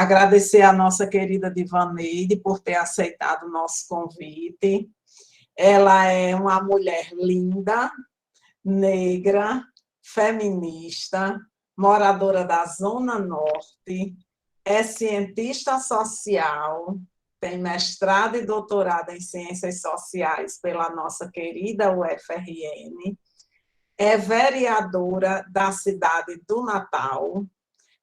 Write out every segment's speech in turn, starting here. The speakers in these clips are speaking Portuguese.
Agradecer a nossa querida Divaneide por ter aceitado o nosso convite. Ela é uma mulher linda, negra, feminista, moradora da Zona Norte, é cientista social, tem mestrado e doutorado em Ciências Sociais pela nossa querida UFRN, é vereadora da cidade do Natal,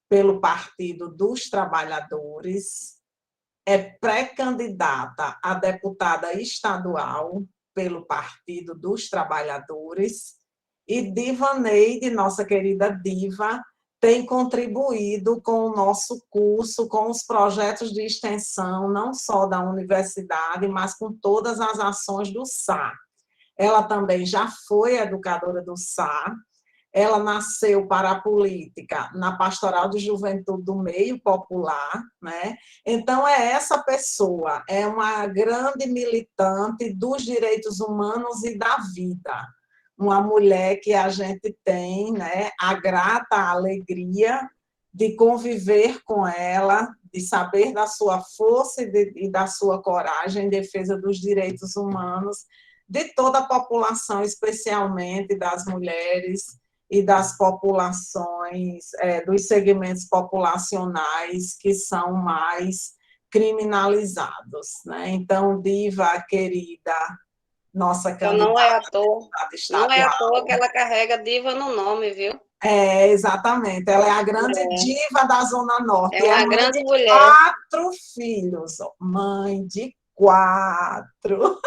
pelo Partido dos Trabalhadores, é pré-candidata a deputada estadual pelo Partido dos Trabalhadores, e Divaneide, nossa querida Diva, tem contribuído com o nosso curso, com os projetos de extensão, não só da universidade, mas com todas as ações do SA. Ela também já foi educadora do SA, ela nasceu para a política na Pastoral de Juventude do Meio Popular, né? Então, é essa pessoa, é uma grande militante dos direitos humanos e da vida. Uma mulher que a gente tem, né, a grata alegria de conviver com ela, de saber da sua força e da sua coragem em defesa dos direitos humanos de toda a população, especialmente das mulheres e das populações, dos segmentos populacionais que são mais criminalizados, né? Então, Diva, querida, nossa Então, candidata não é à estadual. toa que ela carrega Diva no nome, viu? Exatamente, ela é a grande diva da Zona Norte, É é uma mãe grande de mulher. 4 filhos, mãe de 4.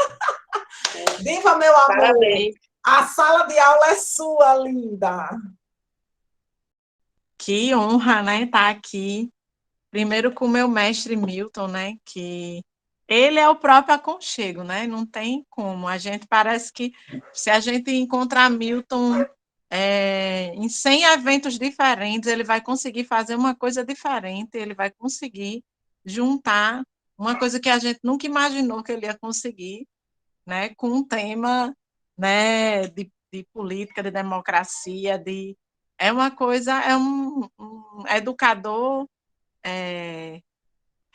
Diva, meu amor, Parabéns. a sala de aula é sua, linda. Que honra, né, estar aqui. Primeiro com o meu mestre Milton, né, que ele é o próprio aconchego, né, não tem como. A gente parece que se a gente encontrar Milton em 100 eventos diferentes, ele vai conseguir fazer uma coisa diferente, ele vai conseguir juntar uma coisa que a gente nunca imaginou que ele ia conseguir, né, com um tema, né, de política, de democracia, é uma coisa, é um educador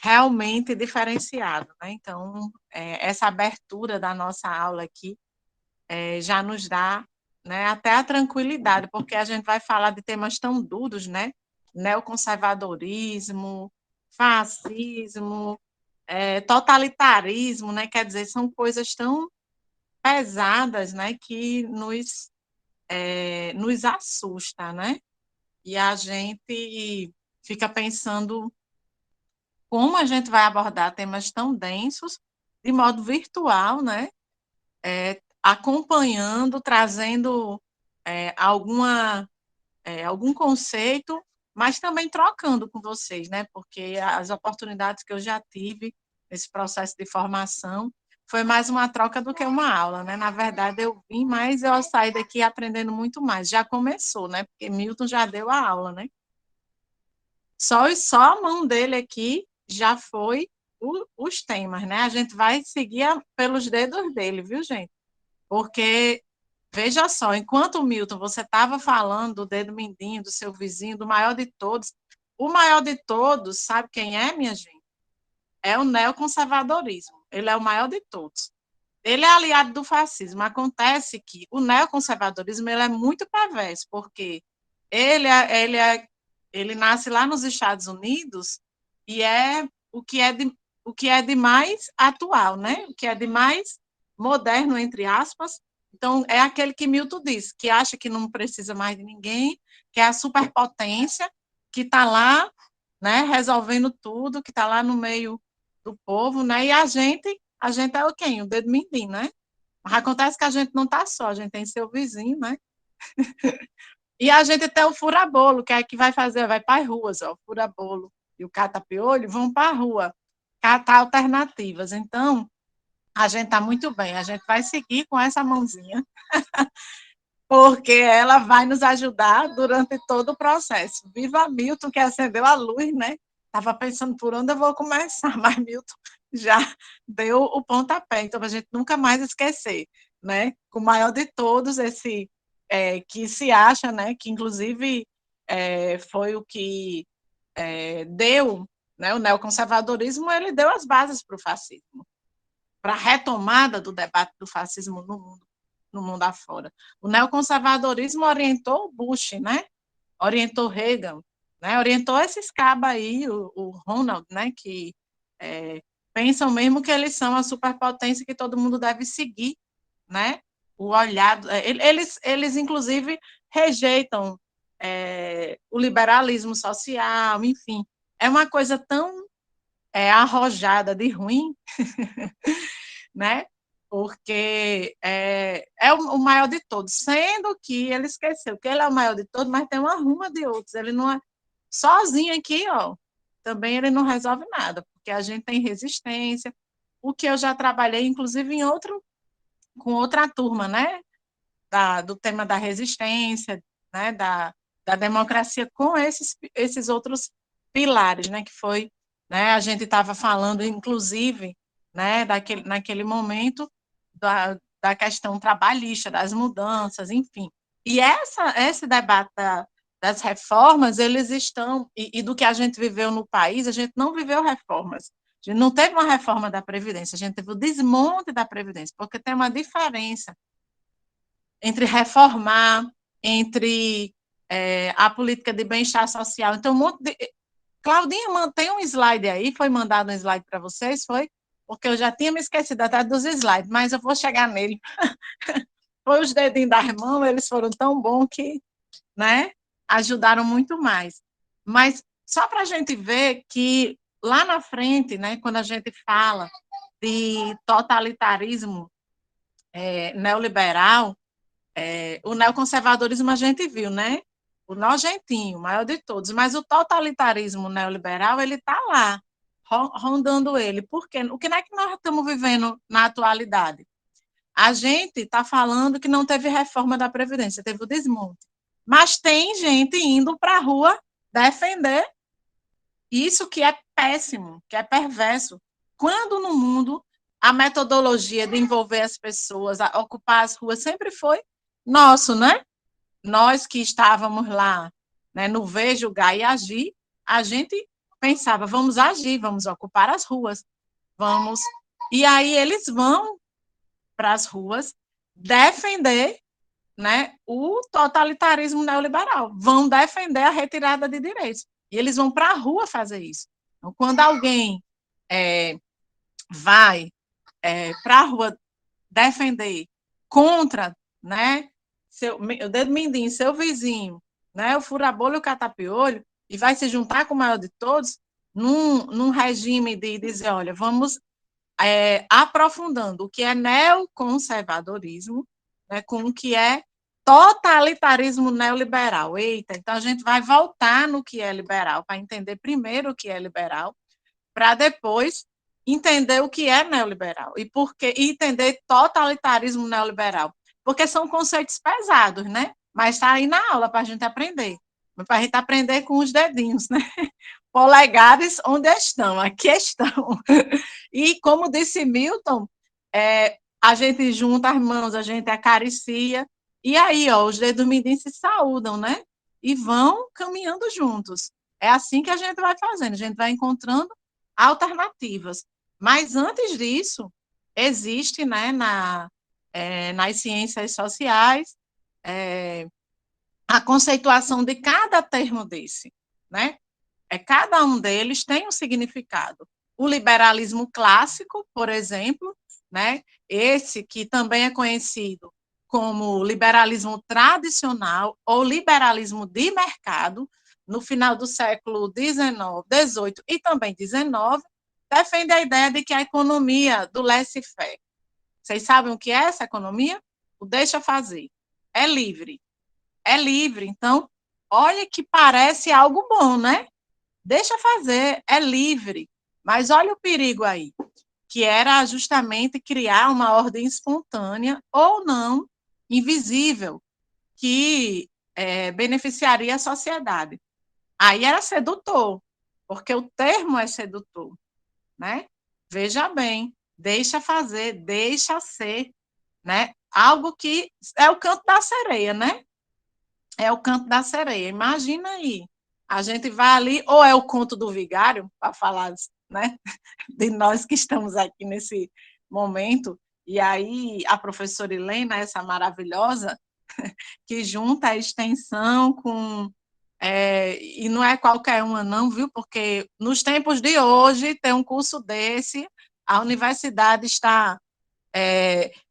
realmente diferenciado, né? Então, essa abertura da nossa aula aqui já nos dá, né, até a tranquilidade, porque a gente vai falar de temas tão duros, né? Neoconservadorismo, fascismo, totalitarismo, né? Quer dizer, são coisas tão pesadas, né, que nos assusta, né? E a gente fica pensando como a gente vai abordar temas tão densos de modo virtual, né? Acompanhando, trazendo algum conceito, mas também trocando com vocês, né? Porque as oportunidades que eu já tive nesse processo de formação foi mais uma troca do que uma aula, né? Na verdade, eu vim, mas eu saí daqui aprendendo muito mais. Já começou, né? Porque Milton já deu a aula, né? Só a mão dele aqui já foi os temas, né? A gente vai seguir pelos dedos dele, viu, gente? Porque, veja só, enquanto, Milton, você estava falando do dedo mindinho, do seu vizinho, do maior de todos, o maior de todos, sabe quem é, minha gente? É o neoconservadorismo. Ele é o maior de todos. Ele é aliado do fascismo. Acontece que o neoconservadorismo ele é muito perverso, porque ele, ele nasce lá nos Estados Unidos e é o que é de mais atual, né? O que é de mais moderno, entre aspas. Então, é aquele que Milton diz, que acha que não precisa mais de ninguém, que é a superpotência, que está lá, né, resolvendo tudo, que está lá no meio do povo, né? E a gente é o quem? O dedo mindinho, né? Mas acontece que a gente não está só, a gente tem seu vizinho, né? E a gente tem o fura-bolo, que é que vai fazer, vai para as ruas, ó, o fura-bolo e o cata-piolho vão para a rua catar alternativas. Então, a gente está muito bem, a gente vai seguir com essa mãozinha, porque ela vai nos ajudar durante todo o processo. Viva Milton, que acendeu a luz, né? Estava pensando por onde eu vou começar, mas Milton já deu o pontapé, então a gente nunca mais esquecer, né? O maior de todos, esse que se acha, né? Que inclusive foi o que deu, né? O neoconservadorismo ele deu as bases para o fascismo, para a retomada do debate do fascismo no mundo afora. O neoconservadorismo orientou o Bush, né? Orientou Reagan, né? Orientou esses cabas aí, o Ronald, né? Que pensam mesmo que eles são a superpotência que todo mundo deve seguir, né? O olhado, eles inclusive rejeitam o liberalismo social, enfim, é uma coisa tão arrojada de ruim, né? Porque é o maior de todos, sendo que ele esqueceu que ele é o maior de todos, mas tem uma ruma de outros, ele não é sozinho aqui, ó, também ele não resolve nada, porque a gente tem resistência, o que eu já trabalhei, inclusive, com outra turma, né, do tema da resistência, né, da democracia, com esses outros pilares, né, que foi, né, a gente estava falando, inclusive, né, naquele momento, da questão trabalhista, das mudanças, enfim. E esse debate das reformas, eles estão, e do que a gente viveu no país, a gente não viveu reformas. A gente não teve uma reforma da Previdência, a gente teve o desmonte da Previdência, porque tem uma diferença entre reformar, entre a política de bem-estar social. Então, Claudinha, mantém um slide aí, foi mandado um slide para vocês, foi? Porque eu já tinha me esquecido até dos slides, mas eu vou chegar nele. Foi os dedinhos das mãos, eles foram tão bons que, né, ajudaram muito mais. Mas só para a gente ver que lá na frente, né, quando a gente fala de totalitarismo neoliberal, o neoconservadorismo a gente viu, né? O nojentinho, o maior de todos, mas o totalitarismo neoliberal, ele está lá, rondando ele. Por quê? O que é que nós estamos vivendo na atualidade? A gente está falando que não teve reforma da Previdência, teve o desmonte. Mas tem gente indo para a rua defender isso que é péssimo, que é perverso. Quando no mundo a metodologia de envolver as pessoas, a ocupar as ruas, sempre foi nosso, né? Nós que estávamos lá, né, no ver, julgar e agir, a gente pensava, vamos agir, vamos ocupar as ruas, vamos. E aí eles vão para as ruas defender, né, o totalitarismo neoliberal, vão defender a retirada de direitos. E eles vão para a rua fazer isso. Então, quando alguém vai para a rua defender contra, né, o dedo mindinho, seu vizinho, né, o furabolho e o catapiolho, e vai se juntar com o maior de todos, num regime de dizer, olha, vamos aprofundando o que é neoconservadorismo, né, com o que é totalitarismo neoliberal. Eita, então a gente vai voltar no que é liberal, para entender primeiro o que é liberal, para depois entender o que é neoliberal e entender totalitarismo neoliberal, porque são conceitos pesados, né? Mas está aí na aula para a gente aprender, para a gente aprender com os dedinhos, né? Polegares onde estão, aqui estão. E como disse Milton, a gente junta as mãos, a gente acaricia, e aí, ó, os dedos mindinhos se saúdam, né? E vão caminhando juntos. É assim que a gente vai fazendo, a gente vai encontrando alternativas. Mas antes disso, existe, né, nas ciências sociais, a conceituação de cada termo desse, né? Cada um deles tem um significado. O liberalismo clássico, por exemplo, né? Esse que também é conhecido como liberalismo tradicional ou liberalismo de mercado, no final do século XIX, XVIII e também XIX, defende a ideia de que a economia do laissez-faire. Vocês sabem o que é essa economia? O deixa fazer. É livre. É livre. Então, olha que parece algo bom, né? Deixa fazer, é livre. Mas olha o perigo aí, que era justamente criar uma ordem espontânea ou não, invisível, que beneficiaria a sociedade. Aí era sedutor, porque o termo é sedutor, né? Veja bem, deixa fazer, deixa ser, né? Algo que é o canto da sereia, né? É o canto da sereia. Imagina aí A gente vai ali, ou é o conto do vigário, para falar, né, de nós que estamos aqui nesse momento, e aí a professora Helena, essa maravilhosa, que junta a extensão com... e não é qualquer uma não, viu? Porque nos tempos de hoje, tem um curso desse, a universidade está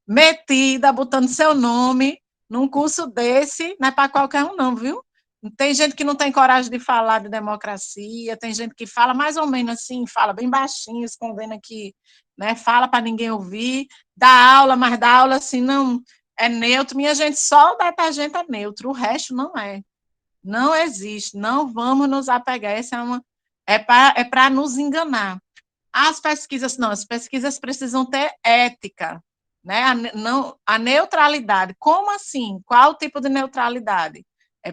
metida, botando seu nome num curso desse, não é para qualquer um não, viu? Tem gente que não tem coragem de falar de democracia, tem gente que fala mais ou menos assim, fala bem baixinho, escondendo aqui, né? Fala para ninguém ouvir, dá aula, mas dá aula assim, não é neutro. Minha gente, só o detergente é neutro, o resto não é. Não existe, não vamos nos apegar, essa é para nos enganar. As pesquisas, não, as pesquisas precisam ter ética, né? A neutralidade. Como assim? Qual o tipo de neutralidade?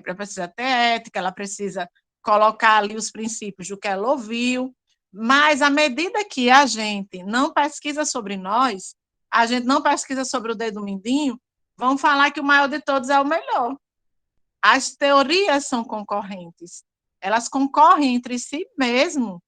Precisa ter ética, ela precisa colocar ali os princípios do que ela ouviu, mas à medida que a gente não pesquisa sobre nós, a gente não pesquisa sobre o dedo mindinho, vão falar que o maior de todos é o melhor. As teorias são concorrentes, elas concorrem entre si mesmo,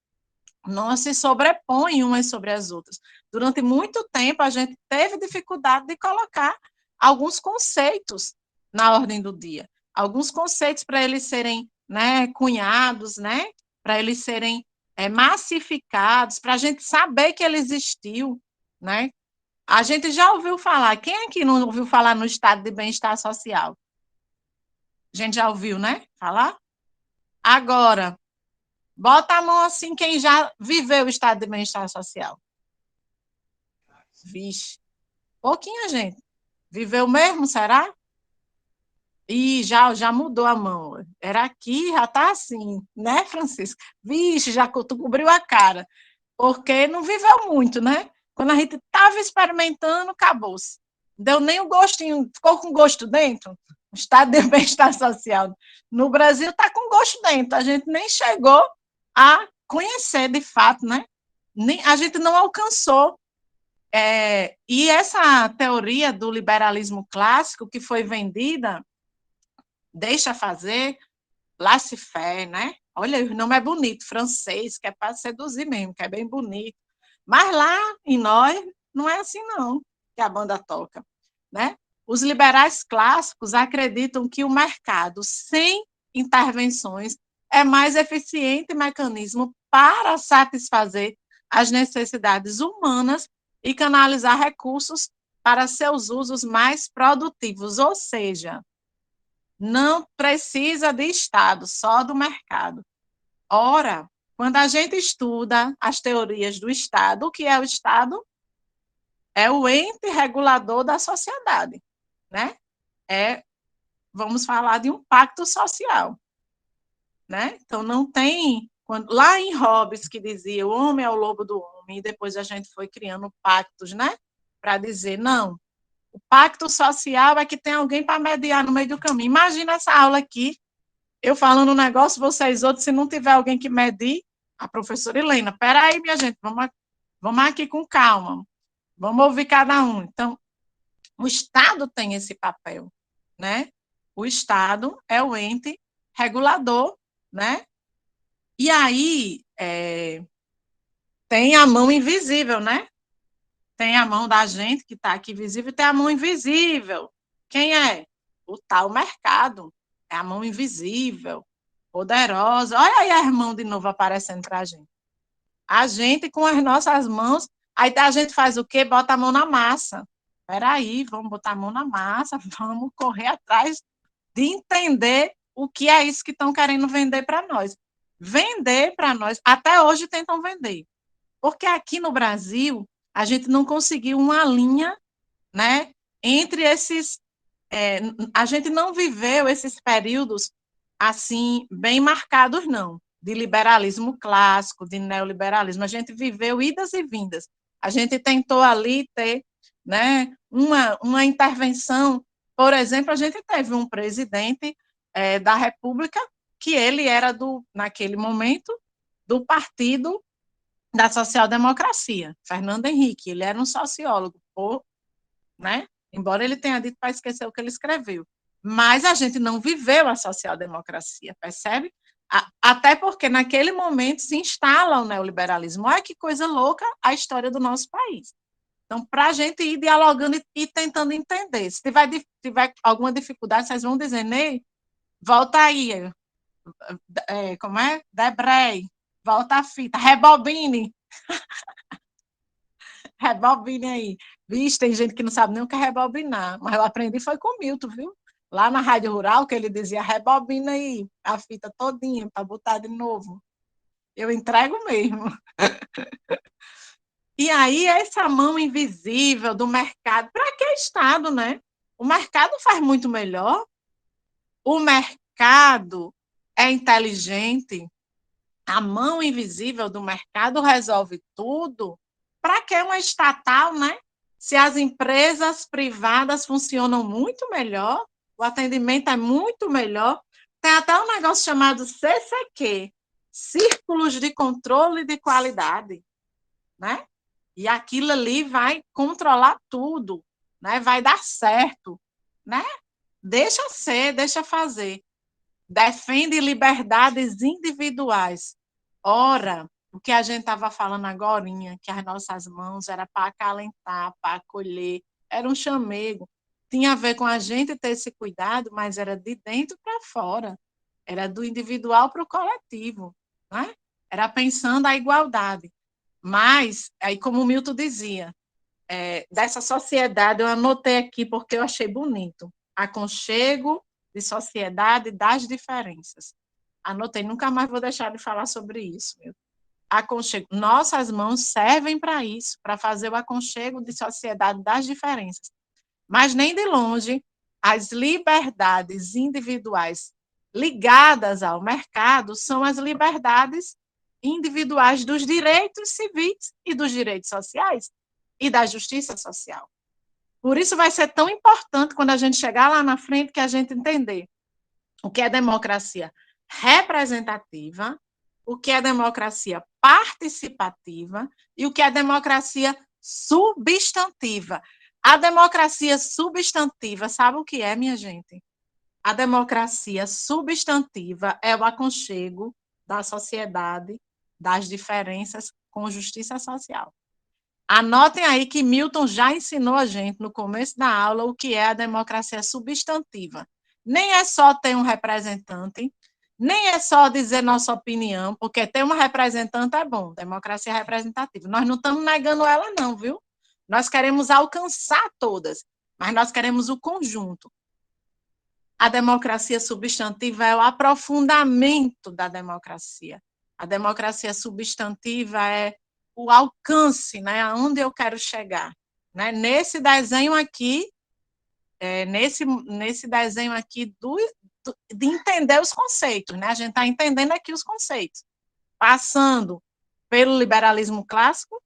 não se sobrepõem umas sobre as outras. Durante muito tempo, a gente teve dificuldade de colocar alguns conceitos na ordem do dia, alguns conceitos para eles serem, né, cunhados, né, para eles serem massificados, para a gente saber que ele existiu, né? A gente já ouviu falar, quem aqui não ouviu falar no estado de bem-estar social? A gente já ouviu, né, falar? Agora, bota a mão assim quem já viveu o estado de bem-estar social. Vixe, pouquinha gente. Viveu mesmo, será? E já mudou a mão. Era aqui, já está assim, né, Francisco? Vixe, já tu cobriu a cara. Porque não viveu muito, né? Quando a gente estava experimentando, acabou-se. Deu nem o gostinho, ficou com gosto dentro. O estado de bem-estar social no Brasil está com gosto dentro. A gente nem chegou a conhecer de fato, né? Nem, a gente não alcançou. E essa teoria do liberalismo clássico que foi vendida, deixa fazer, laissez-faire, né? Olha, o nome é bonito, francês, que é para seduzir mesmo, que é bem bonito. Mas lá em nós, não é assim não, que a banda toca, né? Os liberais clássicos acreditam que o mercado, sem intervenções, é mais eficiente mecanismo para satisfazer as necessidades humanas e canalizar recursos para seus usos mais produtivos, ou seja, não precisa de Estado, só do mercado. Ora, quando a gente estuda as teorias do Estado, o que é o Estado? É o ente regulador da sociedade, né? Vamos falar de um pacto social, né? Então, não tem... lá em Hobbes, que dizia o homem é o lobo do homem, e depois a gente foi criando pactos, né? Para dizer, não, o pacto social é que tem alguém para mediar no meio do caminho. Imagina essa aula aqui, eu falando um negócio, vocês outros, se não tiver alguém que medir, a professora Helena, peraí, minha gente, vamos aqui com calma, vamos ouvir cada um. Então, o Estado tem esse papel, né? O Estado é o ente regulador, né? E aí, tem a mão invisível, né? Tem a mão da gente que está aqui visível, e tem a mão invisível. Quem é? O tal mercado. É a mão invisível, poderosa. Olha aí a mão de novo aparecendo para a gente. A gente, com as nossas mãos, aí a gente faz o quê? Bota a mão na massa. Espera aí, vamos botar a mão na massa, vamos correr atrás de entender o que é isso que estão querendo vender para nós. Vender para nós, até hoje tentam vender. Porque aqui no Brasil, a gente não conseguiu uma linha, né, entre esses... a gente não viveu esses períodos assim, bem marcados, não, de liberalismo clássico, de neoliberalismo. A gente viveu idas e vindas. A gente tentou ali ter, né, uma intervenção. Por exemplo, a gente teve um presidente da República que ele era, naquele momento, do partido da social-democracia, Fernando Henrique. Ele era um sociólogo, né? Embora ele tenha dito para esquecer o que ele escreveu. Mas a gente não viveu a social-democracia, percebe? Até porque naquele momento se instala o neoliberalismo. Olha que coisa louca a história do nosso país. Então, para a gente ir dialogando e tentando entender. Se tiver alguma dificuldade, vocês vão dizer, Ney, volta aí. Como é? Debré, volta a fita, rebobine. Rebobine aí. Vixe, tem gente que não sabe nem o que é rebobinar, mas eu aprendi foi com o Milton, viu? Lá na Rádio Rural, que ele dizia, rebobina aí a fita todinha para botar de novo. Eu entrego mesmo. E aí, essa mão invisível do mercado, para que Estado, né? O mercado faz muito melhor. O mercado é inteligente. A mão invisível do mercado resolve tudo. Para que uma estatal, né? Se as empresas privadas funcionam muito melhor, o atendimento é muito melhor. Tem até um negócio chamado CCQ, Círculos de Controle de Qualidade, né? E aquilo ali vai controlar tudo, né? Vai dar certo, né? Deixa ser, deixa fazer. Defende liberdades individuais. Ora, o que a gente estava falando agora, que as nossas mãos era para acalentar, para acolher, era um chamego. Tinha a ver com a gente ter esse cuidado, mas era de dentro para fora. Era do individual para o coletivo, né? Era pensando a igualdade. Mas, aí como o Milton dizia, dessa sociedade, eu anotei aqui porque eu achei bonito. Aconchego de sociedade das diferenças. Anotei, nunca mais vou deixar de falar sobre isso. Aconchego. Nossas mãos servem para isso, para fazer o aconchego de sociedade das diferenças. Mas nem de longe as liberdades individuais ligadas ao mercado são as liberdades individuais dos direitos civis e dos direitos sociais e da justiça social. Por isso vai ser tão importante quando a gente chegar lá na frente que a gente entender o que é democracia representativa, o que é democracia participativa e o que é democracia substantiva. A democracia substantiva, sabe o que é, minha gente? A democracia substantiva é o aconchego da sociedade, das diferenças com justiça social. Anotem aí que Milton já ensinou a gente no começo da aula o que é a democracia substantiva. Nem é só ter um representante, nem é só dizer nossa opinião, porque ter uma representante é bom, democracia representativa. Nós não estamos negando ela, não, viu? Nós queremos alcançar todas, mas nós queremos o conjunto. A democracia substantiva é o aprofundamento da democracia. A democracia substantiva é o alcance, né, aonde eu quero chegar. Né? Nesse desenho aqui, nesse desenho aqui de entender os conceitos, né? A gente está entendendo aqui os conceitos, passando pelo liberalismo clássico,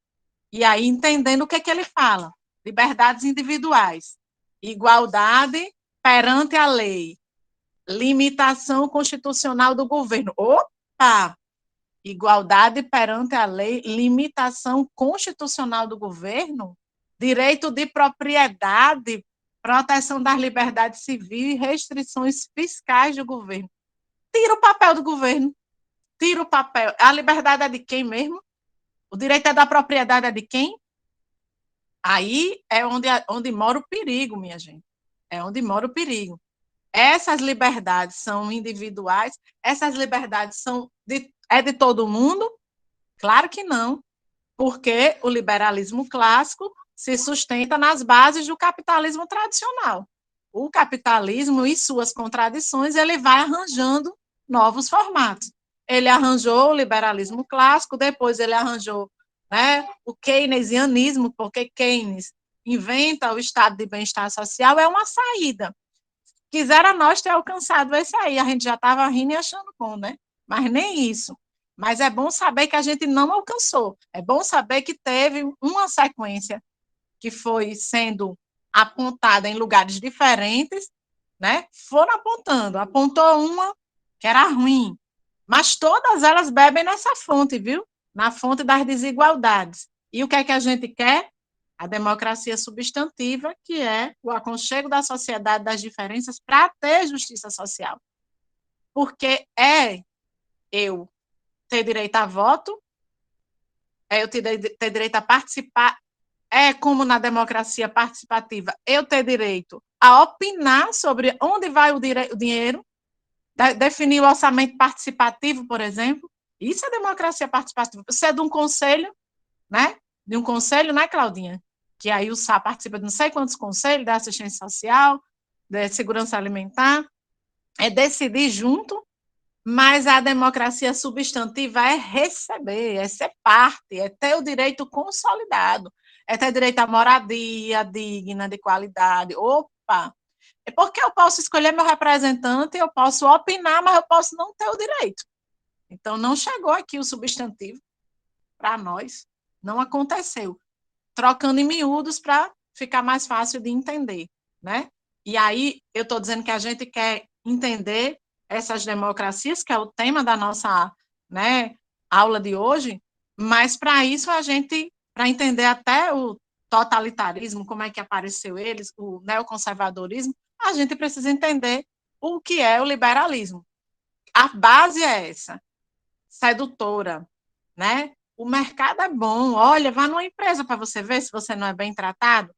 e aí entendendo o que é que ele fala. Liberdades individuais, igualdade perante a lei, limitação constitucional do governo. Opa! Igualdade perante a lei, limitação constitucional do governo, direito de propriedade, proteção das liberdades civis e restrições fiscais do governo. Tira o papel do governo. Tira o papel. A liberdade é de quem mesmo? O direito é da propriedade é de quem? Aí é onde mora o perigo, minha gente. É onde mora o perigo. Essas liberdades são individuais? Essas liberdades são de todo mundo? Claro que não, porque o liberalismo clássico se sustenta nas bases do capitalismo tradicional. O capitalismo e suas contradições, ele vai arranjando novos formatos. Ele arranjou o liberalismo clássico, depois ele arranjou, né, o keynesianismo, porque Keynes inventa o estado de bem-estar social, é uma saída. Quisera nós ter alcançado esse aí, a gente já estava rindo e achando bom, né? Mas nem isso. Mas é bom saber que a gente não alcançou. É bom saber que teve uma sequência que foi sendo apontada em lugares diferentes, né? Foram apontando. Apontou uma que era ruim, mas todas elas bebem nessa fonte, viu? Na fonte das desigualdades. E o que é que a gente quer? A democracia substantiva, que é o aconchego da sociedade das diferenças para ter justiça social. Porque eu ter direito a voto, eu ter direito a participar, como na democracia participativa, eu ter direito a opinar sobre onde vai o dinheiro, definir o orçamento participativo, por exemplo. Isso é democracia participativa. Você é de um conselho, né? De um conselho, né, Claudinha? Que aí o SA participa de não sei quantos conselhos, da assistência social, da segurança alimentar, é decidir junto, mas a democracia substantiva é receber, é ser parte, é ter o direito consolidado, é ter direito à moradia digna, de qualidade. Opa! É porque eu posso escolher meu representante, eu posso opinar, mas eu posso não ter o direito. Então, não chegou aqui o substantivo para nós, não aconteceu. Trocando em miúdos para ficar mais fácil de entender, né? E aí, eu estou dizendo que a gente quer entender essas democracias, que é o tema da nossa, né, aula de hoje, mas para isso para entender até o totalitarismo, como é que apareceu eles, o neoconservadorismo, a gente precisa entender o que é o liberalismo. A base é essa, sedutora, né? O mercado é bom, olha, vá numa empresa para você ver se você não é bem tratado,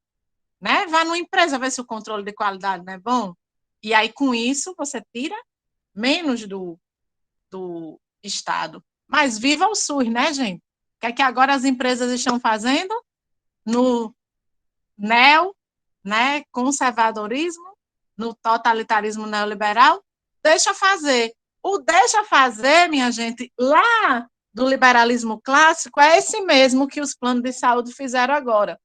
né? Vá numa empresa ver se o controle de qualidade não é bom. E aí, com isso, você tira menos do Estado. Mas viva o SUS, né, gente? O que é que agora as empresas estão fazendo? No neo, né, conservadorismo, no totalitarismo neoliberal, deixa fazer. O deixa fazer, minha gente, lá do liberalismo clássico, é esse mesmo que os planos de saúde fizeram agora,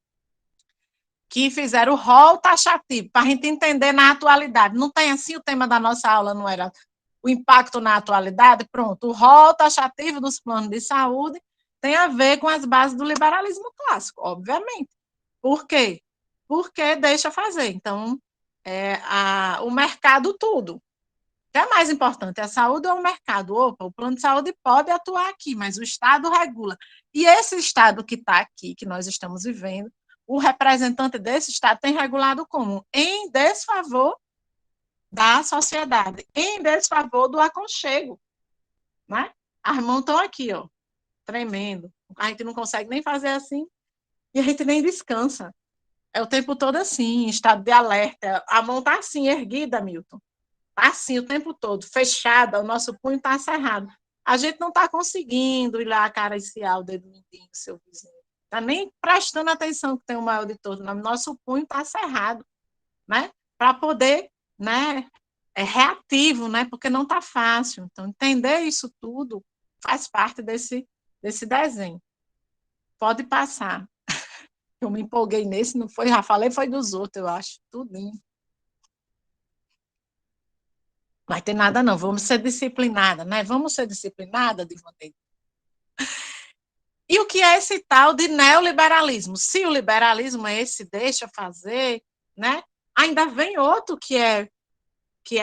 que fizeram o rol taxativo, para a gente entender na atualidade. Não tem assim o tema da nossa aula, não era o impacto na atualidade? Pronto, o rol taxativo dos planos de saúde tem a ver com as bases do liberalismo clássico, obviamente. Por quê? Porque deixa fazer. Então, o mercado tudo. O que é mais importante, a saúde ou o mercado? Opa, o plano de saúde pode atuar aqui, mas o Estado regula. E esse Estado que está aqui, que nós estamos vivendo, o representante desse Estado tem regulado como? Em desfavor da sociedade, em desfavor do aconchego. Né? As mãos estão aqui, ó, tremendo. A gente não consegue nem fazer assim e a gente nem descansa. É o tempo todo assim, em estado de alerta. A mão está assim, erguida, Milton. Está assim o tempo todo, fechada, o nosso punho está cerrado. A gente não está conseguindo ir lá acariciar o dedo mindinho do seu vizinho. Está nem prestando atenção que tem o maior de todos. Nosso punho está cerrado, né? Para poder, né? É reativo, né? Porque não está fácil. Então, entender isso tudo faz parte desse desenho. Pode passar. Eu me empolguei nesse, não foi? Já falei, foi dos outros, eu acho. Tudinho. Não vai ter nada, não. Vamos ser disciplinada, né? Vamos ser disciplinada, Divanei. E o que é esse tal de neoliberalismo? Se o liberalismo é esse, deixa fazer, né? Ainda vem outro que é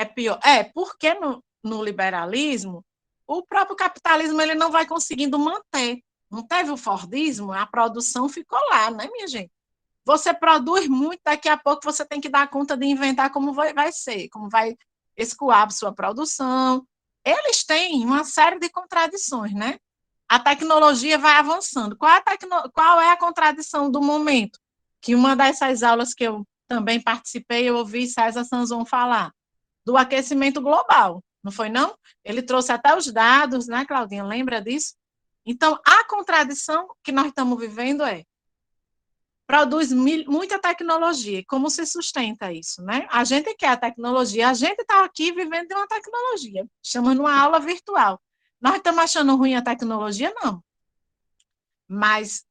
pior. Porque no liberalismo, o próprio capitalismo ele não vai conseguindo manter. Não teve o Fordismo, a produção ficou lá, né, minha gente? Você produz muito, daqui a pouco você tem que dar conta de inventar como vai ser, como vai escoar a sua produção. Eles têm uma série de contradições, né? A tecnologia vai avançando. Qual é a contradição do momento? Que uma dessas aulas que eu também participei, eu ouvi César Sanzon falar, do aquecimento global, não foi não? Ele trouxe até os dados, né, Claudinha? Lembra disso? Então, a contradição que nós estamos vivendo produz muita tecnologia. Como se sustenta isso, né? A gente quer a tecnologia, a gente está aqui vivendo de uma tecnologia, chamando uma aula virtual. Nós estamos achando ruim a tecnologia? Não. Mas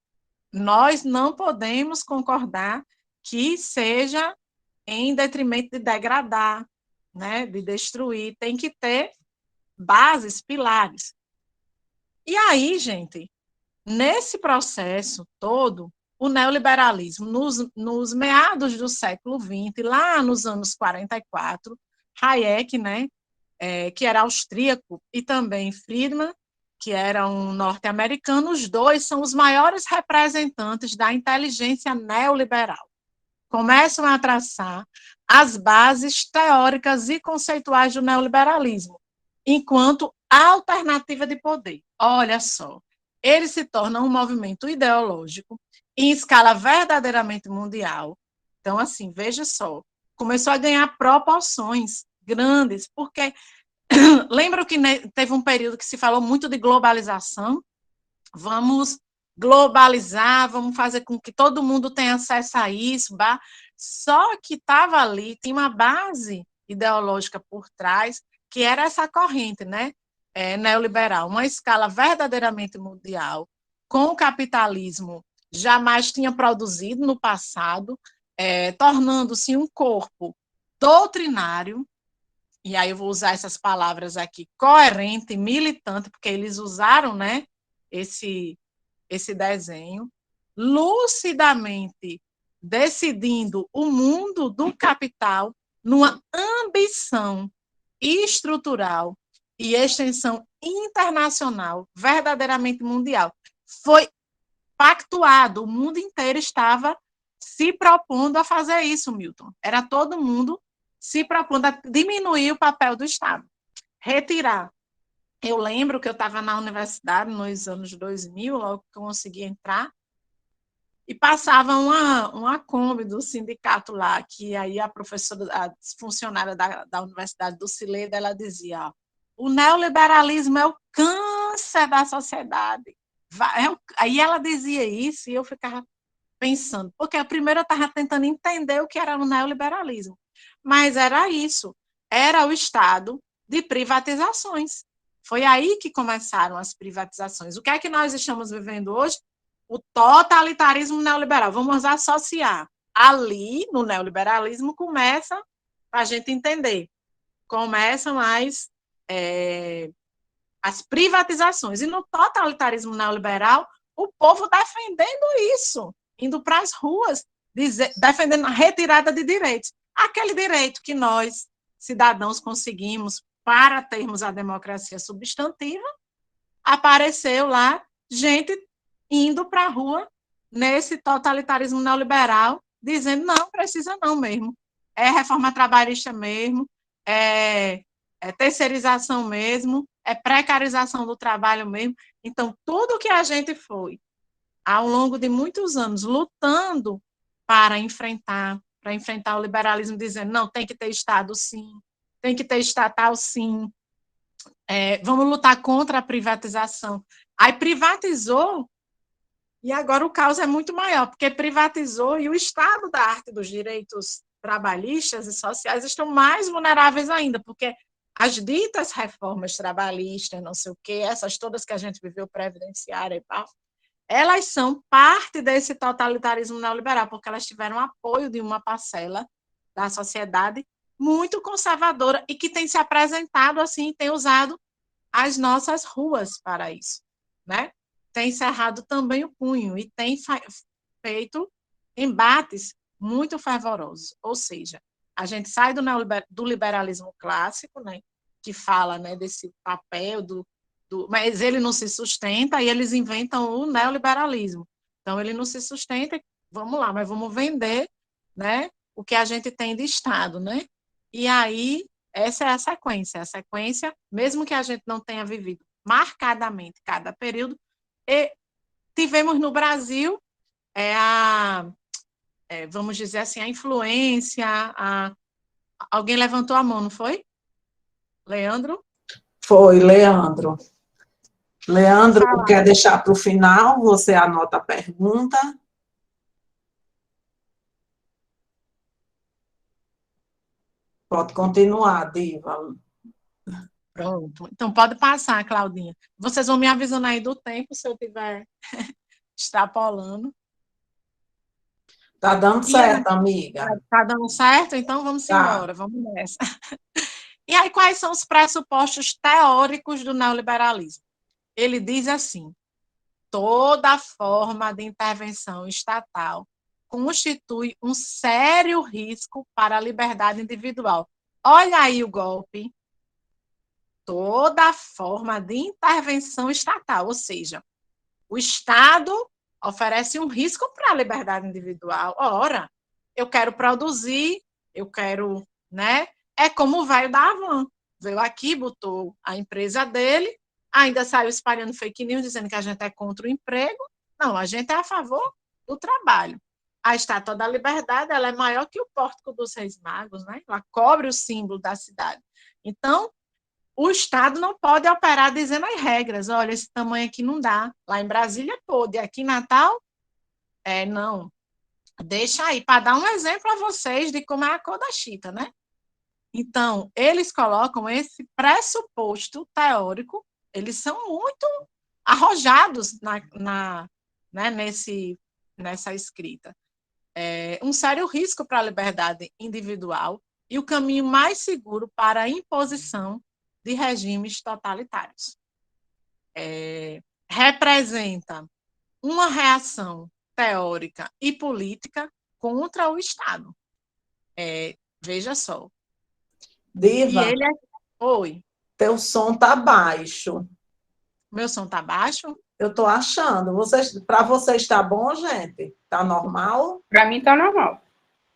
nós não podemos concordar que seja em detrimento de degradar, né? De destruir. Tem que ter bases, pilares. E aí, gente, nesse processo todo, o neoliberalismo, nos meados do século XX, lá nos anos 44, Hayek, né, que era austríaco, e também Friedman, que era um norte-americano, os dois são os maiores representantes da inteligência neoliberal. Começam a traçar as bases teóricas e conceituais do neoliberalismo. enquanto alternativa de poder. Olha só, ele se torna um movimento ideológico em escala verdadeiramente mundial. Então, assim, veja só, começou a ganhar proporções grandes, porque lembra que teve um período que se falou muito de globalização? Vamos globalizar, vamos fazer com que todo mundo tenha acesso a isso, só que estava ali, tinha uma base ideológica por trás, que era essa corrente, né, neoliberal, uma escala verdadeiramente mundial, com o capitalismo jamais tinha produzido no passado, tornando-se um corpo doutrinário, e aí eu vou usar essas palavras aqui, coerente, militante, porque eles usaram, né, esse desenho, lucidamente decidindo o mundo do capital numa ambição estrutural e extensão internacional, verdadeiramente mundial. Foi pactuado, o mundo inteiro estava se propondo a fazer isso, Milton. Era todo mundo se propondo a diminuir o papel do Estado, retirar. Eu lembro que eu estava na universidade nos anos 2000, logo que eu consegui entrar, e passava uma Kombi do sindicato lá, que aí a professora, a funcionária da Universidade do Cileda, ela dizia, ó, o neoliberalismo é o câncer da sociedade. Aí ela dizia isso e eu ficava pensando, porque primeiro eu estava tentando entender o que era o neoliberalismo, mas era isso, era o Estado de privatizações. Foi aí que começaram as privatizações. O que é que nós estamos vivendo hoje? O totalitarismo neoliberal. Vamos associar. Ali, no neoliberalismo, começa, para a gente entender, começam as privatizações. E no totalitarismo neoliberal, o povo defendendo isso, indo para as ruas, defendendo a retirada de direitos. Aquele direito que nós, cidadãos, conseguimos para termos a democracia substantiva, apareceu lá gente indo para a rua nesse totalitarismo neoliberal, dizendo não, precisa não mesmo. É reforma trabalhista mesmo, é terceirização mesmo, é precarização do trabalho mesmo. Então, tudo que a gente foi, ao longo de muitos anos, lutando para enfrentar o liberalismo, dizendo, não, tem que ter Estado sim, tem que ter estatal sim, vamos lutar contra a privatização. Aí privatizou, e agora o caos é muito maior, porque privatizou e o estado da arte dos direitos trabalhistas e sociais estão mais vulneráveis ainda, porque as ditas reformas trabalhistas, não sei o quê, essas todas que a gente viveu, previdenciária e tal, elas são parte desse totalitarismo neoliberal, porque elas tiveram apoio de uma parcela da sociedade muito conservadora e que tem se apresentado assim, tem usado as nossas ruas para isso, né? Tem cerrado também o punho e tem feito embates muito fervorosos, ou seja, a gente sai do liberalismo clássico, né, que fala, né, desse papel mas ele não se sustenta e eles inventam o neoliberalismo. Então ele não se sustenta, vamos lá, mas vamos vender, né, o que a gente tem de Estado, né? E aí essa é a sequência, mesmo que a gente não tenha vivido marcadamente cada período, e tivemos no Brasil vamos dizer assim, a influência, alguém levantou a mão, não foi? Leandro? Foi, Leandro. Leandro, quer deixar para o final? Você anota a pergunta. Pode continuar, Diva. Pronto. Então, pode passar, Claudinha. Vocês vão me avisando aí do tempo, se eu estiver extrapolando. Tá dando certo, amiga. Tá dando certo? Então, vamos embora, vamos nessa. E aí, quais são os pressupostos teóricos do neoliberalismo? Ele diz assim, toda forma de intervenção estatal constitui um sério risco para a liberdade individual. Olha aí o golpe. Toda forma de intervenção estatal, ou seja, o Estado oferece um risco para a liberdade individual. Ora, eu quero produzir, eu quero, né? É como o velho da Havan. veio aqui, botou a empresa dele, ainda saiu espalhando fake news, dizendo que a gente é contra o emprego. Não, a gente é a favor do trabalho. A Estátua da Liberdade, ela é maior que o Pórtico dos Reis Magos, né? Ela cobre o símbolo da cidade. Então, o Estado não pode operar dizendo as regras, olha, esse tamanho aqui não dá. Lá em Brasília pôde, aqui em Natal, não. Deixa aí, para dar um exemplo a vocês de como é a cor da chita, né? Então, eles colocam esse pressuposto teórico, eles são muito arrojados né, nessa escrita. Um sério risco para a liberdade individual e o caminho mais seguro para a imposição de regimes totalitários. Representa uma reação teórica e política contra o Estado. Veja só. Diva, E ele Oi. teu som tá baixo. Meu som tá baixo? Eu tô achando. Para vocês está bom, gente? Tá normal? Para mim tá normal.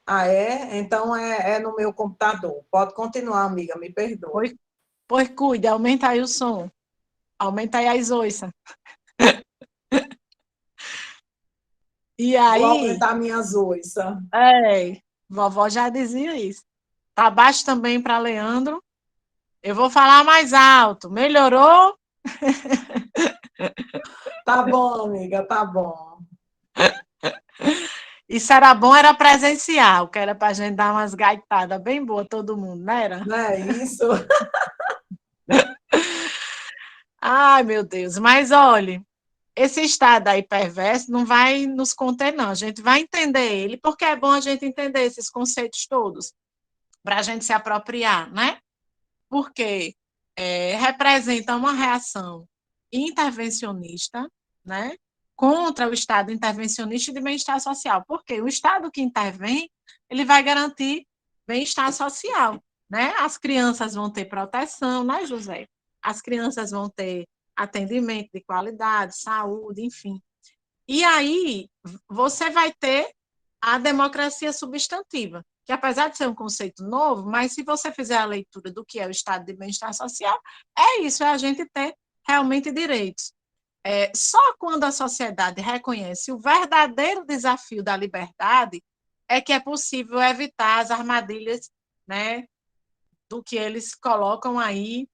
Ah, é? Então é no meu computador. Pode continuar, amiga, me perdoe. Pois cuide, aumenta aí o som. Aumenta aí as oiças. E Vou aí, aumentar minhas oiças. vovó já dizia isso. Tá baixo também para Leandro. Eu vou falar mais alto. Melhorou? Tá bom, amiga, tá bom. Isso era bom, era presencial, que era para a gente dar umas gaitadas bem boas, todo mundo, não era? Não é isso? Ai, meu Deus. Mas olhe, esse estado aí perverso não vai nos conter, não. A gente vai entender ele, porque é bom a gente entender esses conceitos todos, para a gente se apropriar, né? Porque representa uma reação intervencionista, né? Contra o Estado intervencionista de bem-estar social. Porque o Estado que intervém, ele vai garantir bem-estar social, né? As crianças vão ter proteção, né, José? As crianças vão ter atendimento de qualidade, saúde, enfim. E aí, você vai ter a democracia substantiva, que apesar de ser um conceito novo, mas se você fizer a leitura do que é o estado de bem-estar social, é isso, é a gente ter realmente direitos. Só quando a sociedade reconhece o verdadeiro desafio da liberdade é que é possível evitar as armadilhas, né, do que eles colocam aí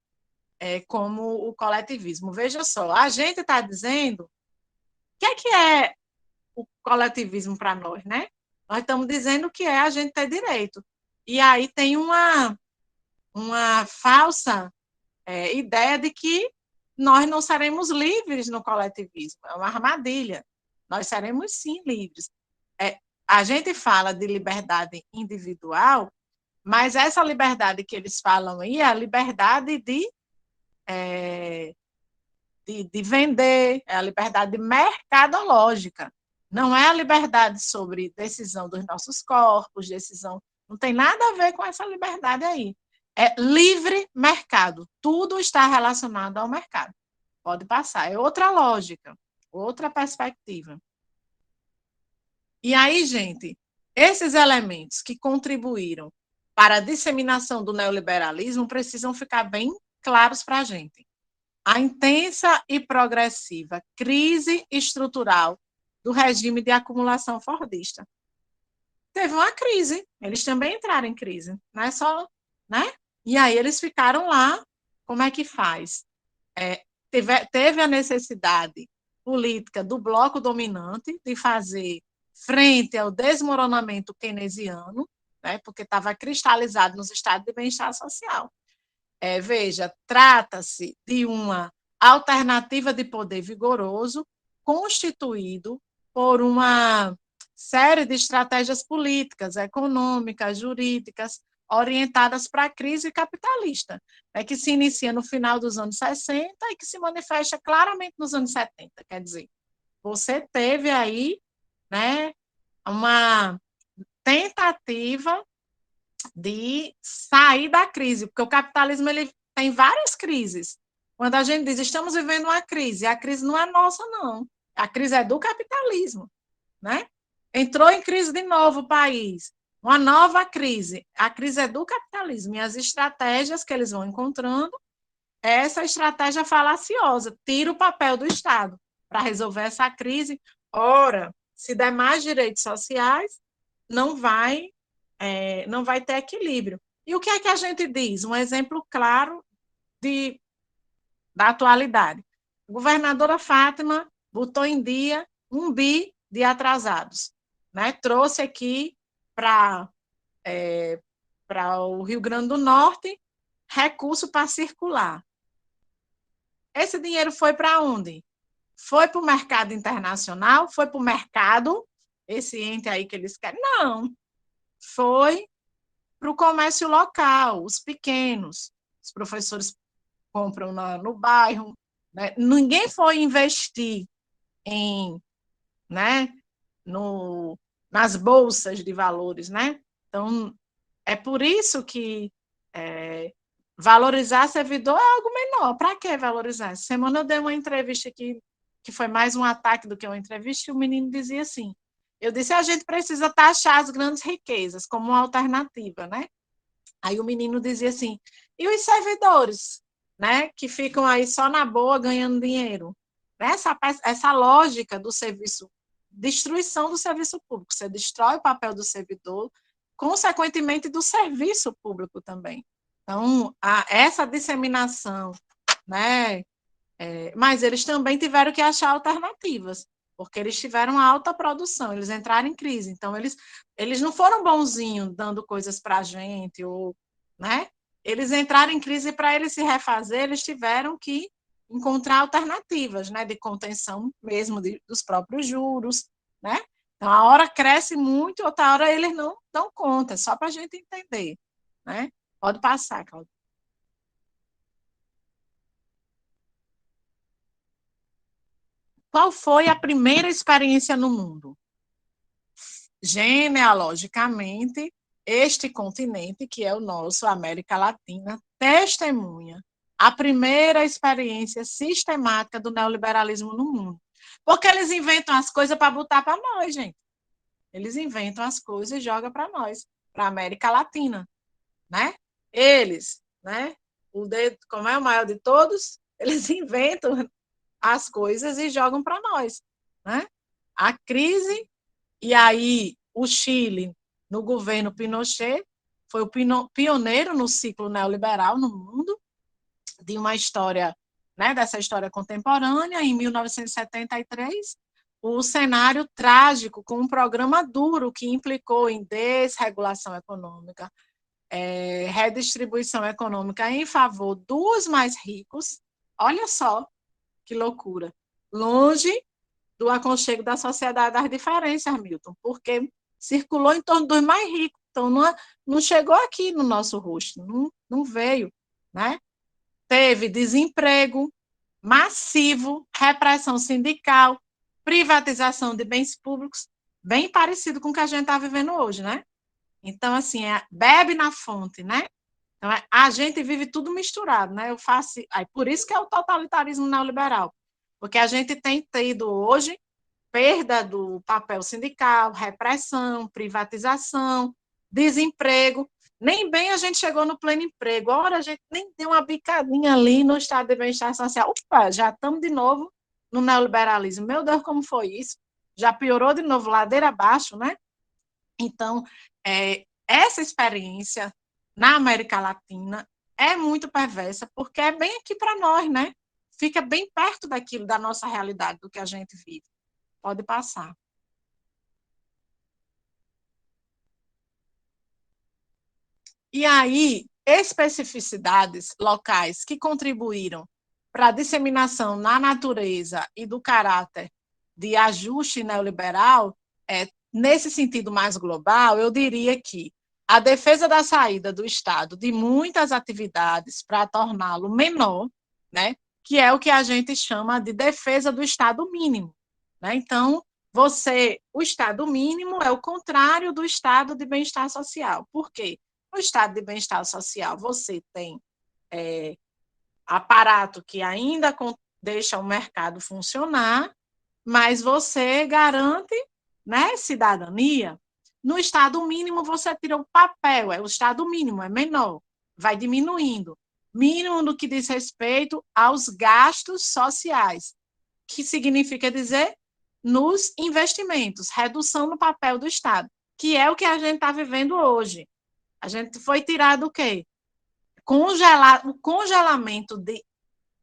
como o coletivismo. Veja só, a gente está dizendo o que é o coletivismo para nós, né? Nós estamos dizendo que é a gente ter direito. E aí tem uma falsa ideia de que nós não seremos livres no coletivismo. É uma armadilha. Nós seremos, sim, livres. A gente fala de liberdade individual, mas essa liberdade que eles falam aí é a liberdade de vender, é a liberdade mercadológica. Não é a liberdade sobre decisão dos nossos corpos, decisão. Não tem nada a ver com essa liberdade aí. É livre mercado. Tudo está relacionado ao mercado. Pode passar. É outra lógica, outra perspectiva. E aí, gente, esses elementos que contribuíram para a disseminação do neoliberalismo precisam ficar bem claros para a gente. A intensa e progressiva crise estrutural do regime de acumulação fordista. Teve uma crise, eles também entraram em crise, não é só, né? E aí eles ficaram lá, como é que faz? Teve a necessidade política do bloco dominante de fazer frente ao desmoronamento keynesiano, né? Porque estava cristalizado nos estados de bem-estar social. Veja, trata-se de uma alternativa de poder vigoroso constituído por uma série de estratégias políticas, econômicas, jurídicas, orientadas para a crise capitalista, que se inicia no final dos anos 60 e que se manifesta claramente nos anos 70. Quer dizer, você teve aí, né, uma tentativa de sair da crise, porque o capitalismo ele tem várias crises. Quando a gente diz estamos vivendo uma crise, a crise não é nossa, não. A crise é do capitalismo, né? Entrou em crise de novo o país. uma nova crise. A crise é do capitalismo e as estratégias que eles vão encontrando, essa estratégia falaciosa, tira o papel do Estado para resolver essa crise. Ora, se der mais direitos sociais, não vai ter equilíbrio. E o que é que a gente diz? Um exemplo claro da atualidade. A governadora Fátima botou em dia 1 bi de atrasados, né? Trouxe aqui para o Rio Grande do Norte recurso para circular. Esse dinheiro foi para onde? Foi para o mercado internacional? Foi para o mercado, esse ente aí que eles querem? Não. Foi para o comércio local, os pequenos. Os professores compram no bairro. Né? Ninguém foi investir em, né, nas bolsas de valores. Né? Então, é por isso que valorizar servidor é algo menor. Para que valorizar? Essa semana eu dei uma entrevista aqui, que foi mais um ataque do que uma entrevista, e o menino dizia assim, eu disse, a gente precisa taxar as grandes riquezas como uma alternativa, né? Aí o menino dizia assim, e os servidores, né, que ficam aí só na boa ganhando dinheiro? Essa lógica do serviço, destruição do serviço público, você destrói o papel do servidor, consequentemente do serviço público também. Então, essa disseminação, né, mas eles também tiveram que achar alternativas, porque eles tiveram alta produção, eles entraram em crise, então eles não foram bonzinhos dando coisas para a gente, ou, né? Eles entraram em crise, para eles se refazer, eles tiveram que encontrar alternativas, né, de contenção mesmo dos próprios juros, né? Então, a hora cresce muito, outra hora eles não dão conta, só para a gente entender, né? Pode passar, Cláudia. Qual foi a primeira experiência no mundo? Genealogicamente, este continente, que é o nosso, a América Latina, testemunha a primeira experiência sistemática do neoliberalismo no mundo. Porque eles inventam as coisas para botar para nós, gente. Eles inventam as coisas e jogam para nós, para a América Latina, né? Eles, né? Como é o maior de todos, eles inventam as coisas e jogam para nós, né? A crise, e aí o Chile, no governo Pinochet, foi o pioneiro no ciclo neoliberal no mundo, de uma história, né, dessa história contemporânea. Em 1973, o cenário trágico, com um programa duro que implicou em desregulação econômica, redistribuição econômica em favor dos mais ricos. Olha só que loucura. Longe do aconchego da sociedade das diferenças, Milton, porque circulou em torno dos mais ricos. Então, não chegou aqui no nosso rosto, não veio, né? Teve desemprego massivo, repressão sindical, privatização de bens públicos, bem parecido com o que a gente está vivendo hoje, né? Então, assim, bebe na fonte, né? Então, a gente vive tudo misturado, né? Por isso que é o totalitarismo neoliberal, porque a gente tem tido hoje perda do papel sindical, repressão, privatização, desemprego. Nem bem a gente chegou no pleno emprego. Ora, a gente nem deu uma bicadinha ali no estado de bem-estar social. Opa, já estamos de novo no neoliberalismo. Meu Deus, como foi isso? Já piorou de novo, ladeira abaixo, né? Então, essa experiência na América Latina é muito perversa, porque é bem aqui para nós, né? Fica bem perto daquilo, da nossa realidade, do que a gente vive. Pode passar. E aí, especificidades locais que contribuíram para a disseminação na natureza e do caráter de ajuste neoliberal, nesse sentido mais global, eu diria que a defesa da saída do Estado de muitas atividades para torná-lo menor, né, que é o que a gente chama de defesa do Estado mínimo. Né? Então, o Estado mínimo é o contrário do Estado de bem-estar social. Por quê? No Estado de bem-estar social, você tem aparato que ainda deixa o mercado funcionar, mas você garante, né, cidadania. No estado mínimo, você tira o papel, é o estado mínimo, é menor, vai diminuindo. Mínimo no que diz respeito aos gastos sociais, que significa dizer nos investimentos, redução no papel do Estado, que é o que a gente está vivendo hoje. A gente foi tirado o quê? O congelamento de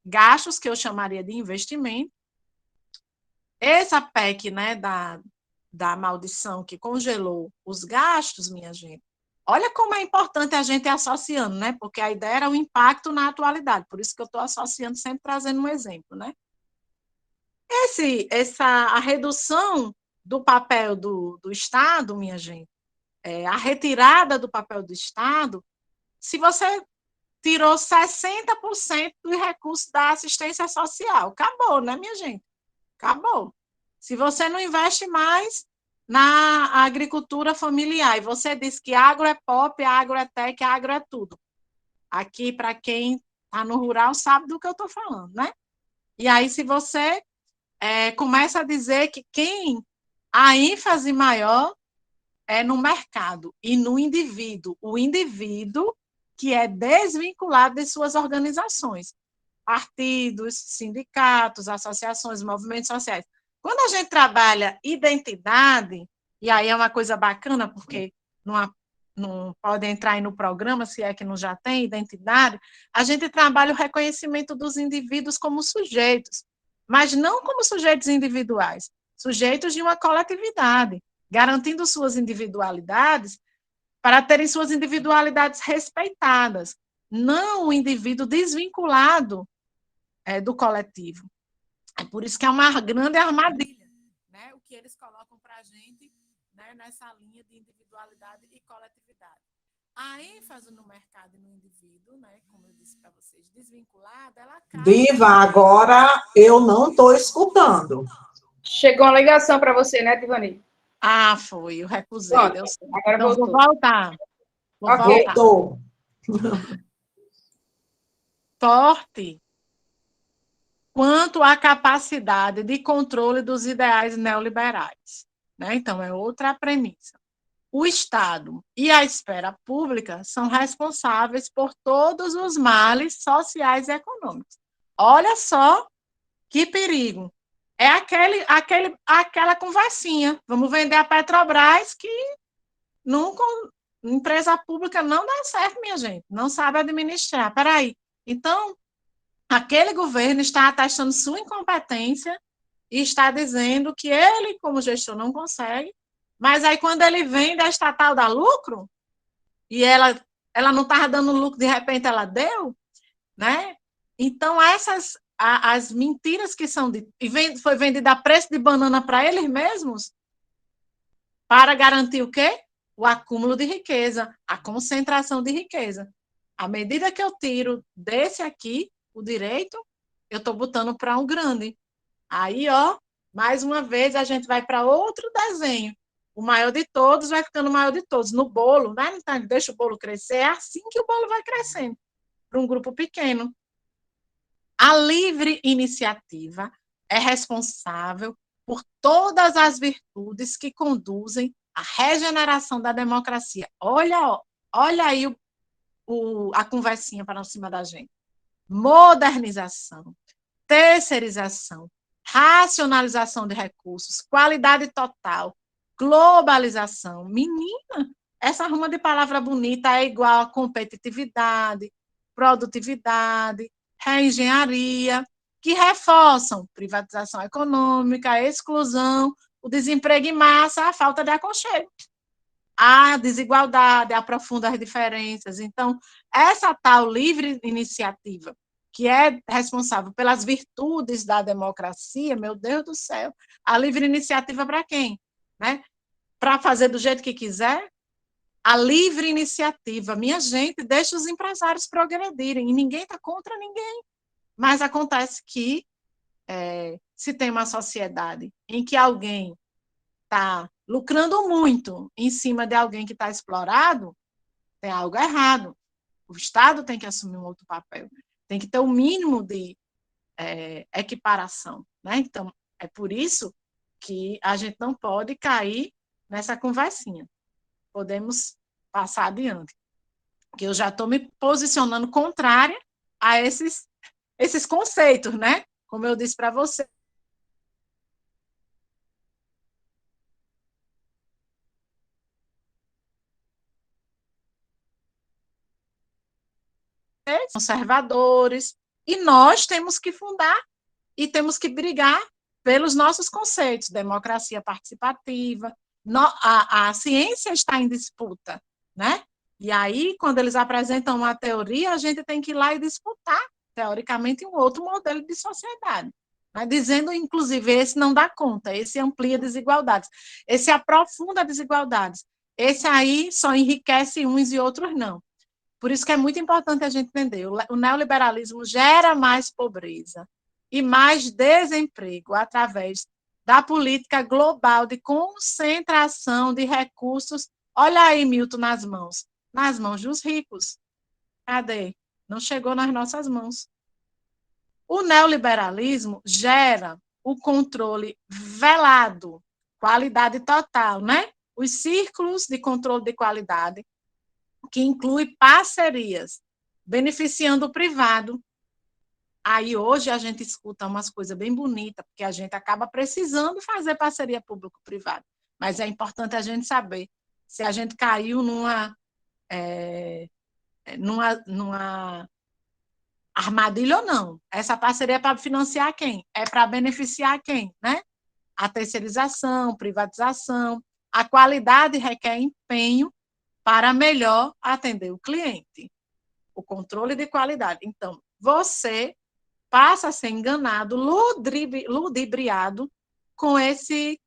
gastos, que eu chamaria de investimento. Essa PEC, né, da maldição que congelou os gastos, minha gente. Olha como é importante a gente ir associando, né? Porque a ideia era o impacto na atualidade, por isso que eu estou associando, sempre trazendo um exemplo, né? A redução do papel do Estado, minha gente, a retirada do papel do Estado, se você tirou 60% dos recursos da assistência social, acabou, né, minha gente? Acabou. Se você não investe mais na agricultura familiar, e você diz que agro é pop, agro é tech, agro é tudo. Aqui, para quem está no rural, sabe do que eu estou falando, né? E aí, se você começa a dizer que a ênfase maior é no mercado e no indivíduo, o indivíduo que é desvinculado de suas organizações, partidos, sindicatos, associações, movimentos sociais. Quando a gente trabalha identidade, e aí é uma coisa bacana, porque não pode entrar aí no programa, se é que não já tem identidade, a gente trabalha o reconhecimento dos indivíduos como sujeitos, mas não como sujeitos individuais, sujeitos de uma coletividade, garantindo suas individualidades para terem suas individualidades respeitadas, não o indivíduo desvinculado do coletivo. É por isso que é uma grande armadilha, né? O que eles colocam para a gente, né, nessa linha de individualidade e coletividade. A ênfase no mercado e no indivíduo, né, como eu disse para vocês, desvinculada, ela acaba... Diva, agora eu não estou escutando. Chegou uma ligação para você, né, Tivani? Ah, foi, eu recusei. Pronto, Deu certo. agora Então, voltou. vou voltar. Ok. Voltou. Forte quanto à capacidade de controle dos ideais neoliberais, né? Então, é outra premissa. O Estado e a esfera pública são responsáveis por todos os males sociais e econômicos. Olha só que perigo. É aquela conversinha. Vamos vender a Petrobras, que nunca, empresa pública não dá certo, minha gente. Não sabe administrar. Peraí. Então, aquele governo está atestando sua incompetência e está dizendo que ele, como gestor, não consegue. Mas aí, quando ele vem da estatal dá lucro, e ela não estava dando lucro, de repente ela deu, né? Então, as mentiras que são foi vendida a preço de banana para eles mesmos, para garantir o quê? O acúmulo de riqueza, a concentração de riqueza. À medida que eu tiro desse aqui, o direito, eu estou botando para um grande. Aí, ó, mais uma vez, a gente vai para outro desenho. O maior de todos vai ficando o maior de todos. No bolo, né? Então, deixa o bolo crescer, é assim que o bolo vai crescendo, para um grupo pequeno. A livre iniciativa é responsável por todas as virtudes que conduzem à regeneração da democracia. Olha aí a conversinha para cima da gente. Modernização, terceirização, racionalização de recursos, qualidade total, globalização. Menina, essa ruma de palavra bonita é igual a competitividade, produtividade, reengenharia, que reforçam privatização econômica, a exclusão, o desemprego em massa, a falta de aconchego. A desigualdade aprofunda as diferenças. Então, essa tal livre iniciativa, que é responsável pelas virtudes da democracia, meu Deus do céu, a livre iniciativa para quem? Né? Para fazer do jeito que quiser? A livre iniciativa, minha gente, deixa os empresários progredirem, e ninguém está contra ninguém. Mas acontece que, se tem uma sociedade em que alguém está lucrando muito em cima de alguém que está explorado, tem algo errado. O Estado tem que assumir um outro papel, tem que ter um mínimo de equiparação, né? Então, é por isso que a gente não pode cair nessa conversinha. podemos passar adiante. Que eu já estou me posicionando contrária a esses conceitos, né? Como eu disse para você. Conservadores, e nós temos que fundar e temos que brigar pelos nossos conceitos, democracia participativa, a ciência está em disputa, né? E aí, quando eles apresentam uma teoria, a gente tem que ir lá e disputar, teoricamente, um outro modelo de sociedade, né? Dizendo, inclusive, esse não dá conta, esse amplia desigualdades, esse aprofunda desigualdades, esse aí só enriquece uns e outros não. Por isso que é muito importante a gente entender, o neoliberalismo gera mais pobreza e mais desemprego através da política global de concentração de recursos. Olha aí, Milton, nas mãos dos ricos. Cadê? Não chegou nas nossas mãos. O neoliberalismo gera o controle velado, qualidade total, né? Os círculos de controle de qualidade, que inclui parcerias, beneficiando o privado. Aí hoje a gente escuta umas coisas bem bonitas, porque a gente acaba precisando fazer parceria público-privada. Mas é importante a gente saber se a gente caiu numa armadilha ou não. Essa parceria é para financiar quem? É para beneficiar quem, né? A terceirização, privatização. A qualidade requer empenho para melhor atender o cliente. O controle de qualidade. Então, você passa a ser enganado, ludibriado com esse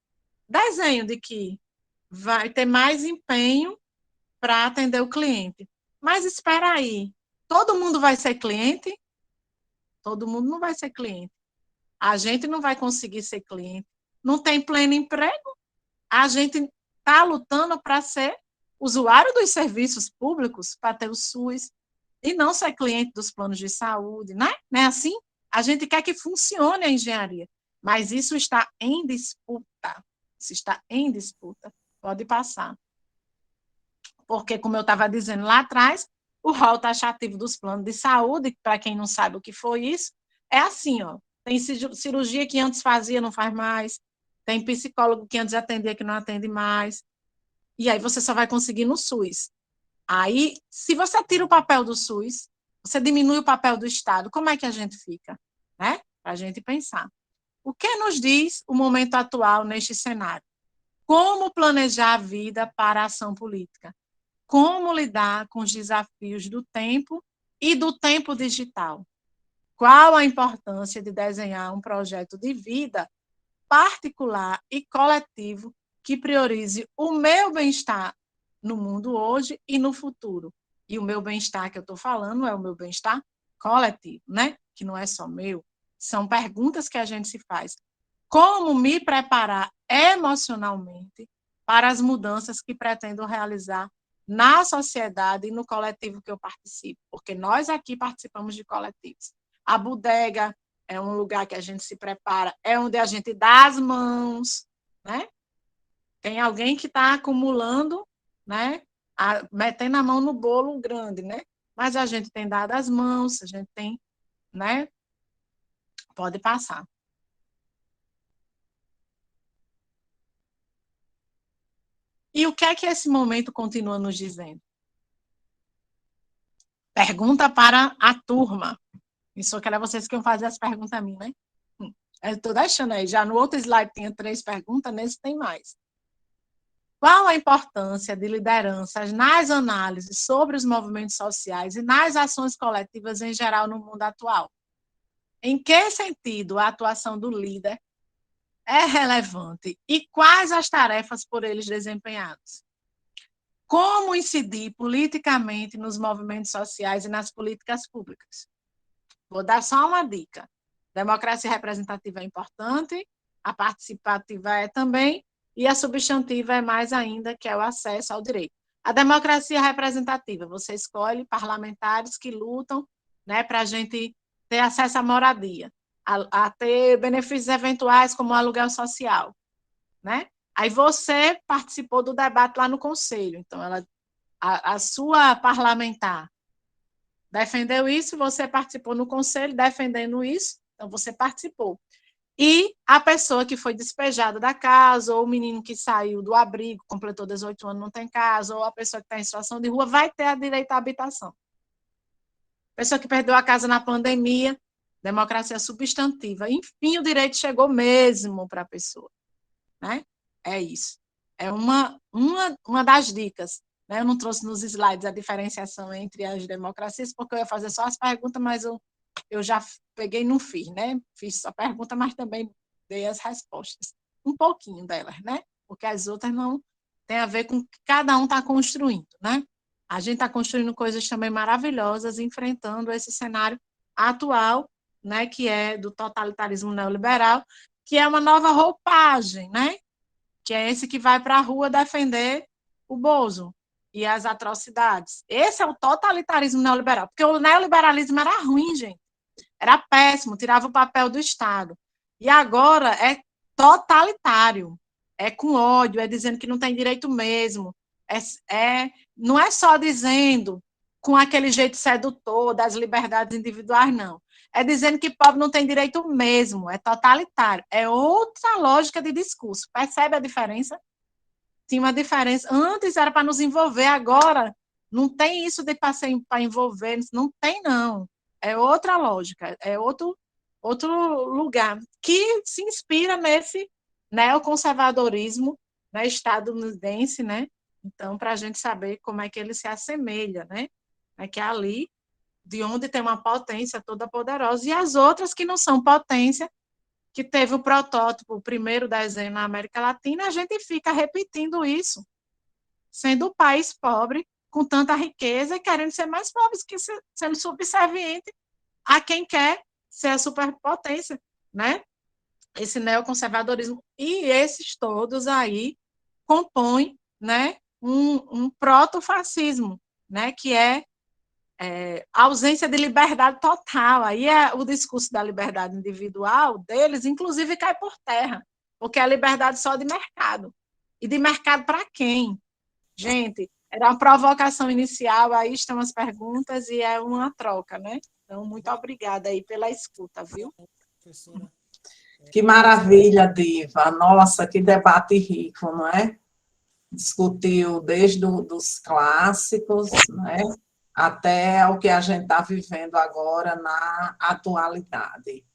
desenho de que vai ter mais empenho para atender o cliente. Mas espera aí, todo mundo vai ser cliente? Todo mundo não vai ser cliente. A gente não vai conseguir ser cliente. Não tem pleno emprego? A gente está lutando para ser usuário dos serviços públicos, para ter o SUS, e não ser cliente dos planos de saúde, né? Não é assim? A gente quer que funcione a engenharia, mas isso está em disputa. Isso está em disputa. Pode passar. Porque, como eu estava dizendo lá atrás, o rol taxativo dos planos de saúde, para quem não sabe o que foi isso, é assim, ó. Tem cirurgia que antes fazia, não faz mais. Tem psicólogo que antes atendia, que não atende mais. E aí você só vai conseguir no SUS. Aí, se você tira o papel do SUS, você diminui o papel do Estado, como é que a gente fica? Né? Para a gente pensar. O que nos diz o momento atual neste cenário? Como planejar a vida para a ação política? Como lidar com os desafios do tempo e do tempo digital? Qual a importância de desenhar um projeto de vida particular e coletivo que priorize o meu bem-estar no mundo hoje e no futuro? E o meu bem-estar que eu estou falando é o meu bem-estar coletivo, né? Que não é só meu. São perguntas que a gente se faz. Como me preparar emocionalmente para as mudanças que pretendo realizar na sociedade e no coletivo que eu participo? Porque nós aqui participamos de coletivos. A bodega é um lugar que a gente se prepara, é onde a gente dá as mãos, né? Tem alguém que está acumulando, né? Metendo a mão no bolo grande, né? Mas a gente tem dado as mãos, a gente tem, né? Pode passar. E o que é que esse momento continua nos dizendo? Pergunta para a turma. Isso que era vocês que iam fazer as perguntas a mim, né? Eu estou deixando aí. Já no outro slide tinha 3 perguntas, nesse tem mais. Qual a importância de lideranças nas análises sobre os movimentos sociais e nas ações coletivas em geral no mundo atual? Em que sentido a atuação do líder é relevante e quais as tarefas por eles desempenhadas? Como incidir politicamente nos movimentos sociais e nas políticas públicas? Vou dar só uma dica. Democracia representativa é importante, a participativa é também, e a substantiva é mais ainda, que é o acesso ao direito. A democracia representativa, você escolhe parlamentares que lutam, né, para a gente ter acesso à moradia, a ter benefícios eventuais como o aluguel social, né? Aí você participou do debate lá no conselho, então a sua parlamentar defendeu isso, você participou no conselho defendendo isso, então você participou. E a pessoa que foi despejada da casa, ou o menino que saiu do abrigo, completou 18 anos, não tem casa, ou a pessoa que está em situação de rua, vai ter direito à habitação. Pessoa que perdeu a casa na pandemia, democracia substantiva. Enfim, o direito chegou mesmo para a pessoa. Né? É isso. É uma das dicas. Né? Eu não trouxe nos slides a diferenciação entre as democracias, porque eu ia fazer só as perguntas, mas eu já peguei e não fiz, né? Fiz só pergunta, mas também dei as respostas. Um pouquinho delas, né? Porque as outras não têm a ver com o que cada um está construindo, né? A gente está construindo coisas também maravilhosas, enfrentando esse cenário atual, né? Que é do totalitarismo neoliberal, que é uma nova roupagem, né? Que é esse que vai para a rua defender o Bozo e as atrocidades. Esse é o totalitarismo neoliberal, porque o neoliberalismo era ruim, gente. Era péssimo, tirava o papel do Estado. E agora é totalitário, é com ódio, é dizendo que não tem direito mesmo, não é só dizendo com aquele jeito sedutor das liberdades individuais, não. É dizendo que pobre não tem direito mesmo, é totalitário. É outra lógica de discurso. Percebe a diferença? Tinha uma diferença. Antes era para nos envolver, agora não tem isso de passeio para envolver, não tem, não. É outra lógica, é outro lugar que se inspira nesse neoconservadorismo, né, estadunidense, né? Então, para a gente saber como é que ele se assemelha, né? É que ali, de onde tem uma potência toda poderosa, e as outras que não são potência, que teve o protótipo, o primeiro desenho na América Latina, a gente fica repetindo isso, sendo o país pobre, com tanta riqueza, querendo ser mais pobres, que sendo subserviente a quem quer ser a superpotência, né? Esse neoconservadorismo. E esses todos aí compõem, né, um protofascismo, né, que é ausência de liberdade total. Aí o discurso da liberdade individual deles, inclusive, cai por terra, porque é liberdade só de mercado. E de mercado para quem? Gente, era uma provocação inicial, aí estão as perguntas e é uma troca, né? Então, muito obrigada aí pela escuta, viu? Que maravilha, Diva. Nossa, que debate rico, não é? Discutiu desde os clássicos, né? Até o que a gente está vivendo agora na atualidade.